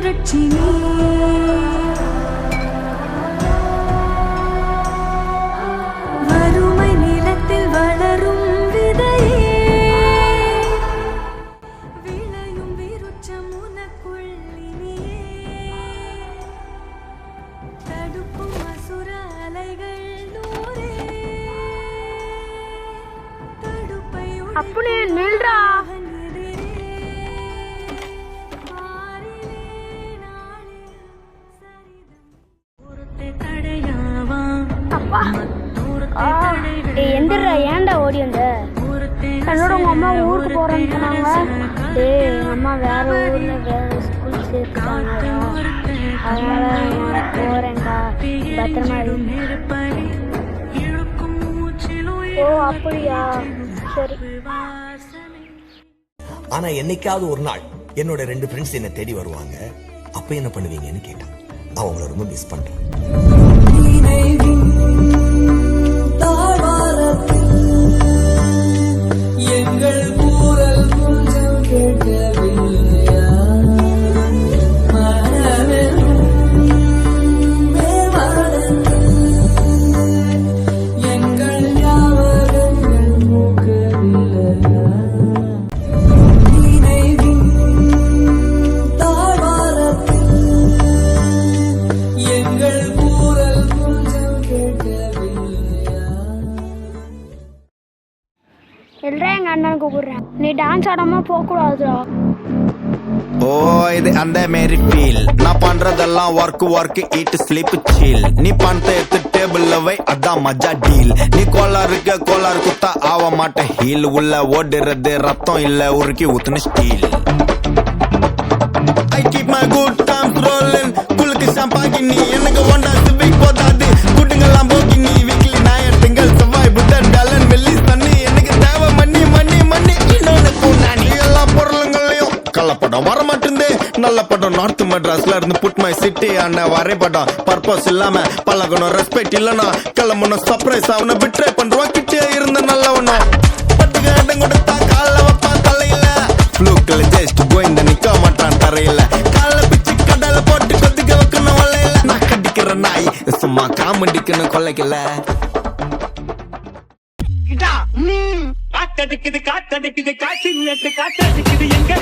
புரட்சி வறுமை நிலத்தில் வளரும் விதையே விளையும் விருட்சம் உனக்குள் இனியே தடுப்பும் அசுர அலைகள் நூறே தடுப்பை அப்படியே நில்றா. எந்திரா, ஏன்டா ஓடி வந்த? என்னோட உங்க அம்மா ஊருக்கு போறேன்னு சொன்னாங்க. எங்க அம்மா வேற ஊர்ல வேற ஸ்கூல் சேர்த்துட்டாங்க, அதனால போறேன்டா, பத்திரமா இரு. ஓ அப்படியா, சரி. ஆனா என்னைக்காவது ஒரு நாள் என்னோட 2 ஃப்ரெண்ட்ஸ் என்ன தேடி வருவாங்க. அப்ப என்ன பண்ணுவீங்கன்னு கேட்டான். நான் அவங்கள ரொம்ப மிஸ் பண்றேன். எங்கள் கூறல் கொஞ்சம் கேட்கவில்லையா? எங்கள் ஞாபகங்கள் மூக்கவில்லையா? நினைவின் தாழ்வாரத்தில் எங்கள் கூறல் கொஞ்சம் கேட்கவில்லையா? எல்றா, எங்க அண்ணன் கூப்பிடுறேன். நீ டான்ஸ் ஆடாம போக கூடாதுடா. ஓ இது அந்த மாரி ஃபீல். நான் பண்றதெல்லாம் ஒர்க் ஈட் ஸ்லீப் சீல். நீ பணத்தை எடுத்து டேபிள்ல வை, அதான் மஜா டீல். நீ கோளாறு குத்தா ஆக மாட்ட ஹீல். உள்ள ஓடுறது ரத்தம் இல்ல, உருக்கி ஊத்துன steel. I keep my good times rolling. குளுக்கு ஷாம்பாங்கி நீ எனக்கு ஒண்டா சிவிக் போதாது. குட்டுங்கெல்லாம் போக்கி நீ வீக்லி ஞாயிறு திங்கள் செவ்வாய் புதன் வியாழன் வெள்ளி தண்ணி. எனக்கு தேவை மண்ணி இன்னொன்னு கூண்டாணி. எல்லா பொருளுங்களையும் கள்ளப்படம் வர மாட்டேங்குது. நல்ல படம் நார்த் மெட்ராஸ்ல இருந்து புட் மை சிட்டி ஆன வரைபடம். பர்பஸ் இல்லாம பழகணும், ரெஸ்பெக்ட் இல்லனா கிளம்பணும். சர்ப்ரைஸ் அவனை பிட்ரே பண்றோம். கிட்டே இருந்த நல்லவனும் பட்டுக்கு இடம் கொடுத்தா கால வைப்பான் தலையில. ஃப்ளூக்ல ஜஸ்ட் கோயிந்த நிக்க மாட்டான் தரையில. கால பிச்சு கடல போட்டு கொதிக்க வைக்கணும் வலையில. நான் கடிக்கிற நாய் சும்மா காமெடிக்குன்னு கொள்ளைக்கல. காத்தடிக்குது காத்து எங்க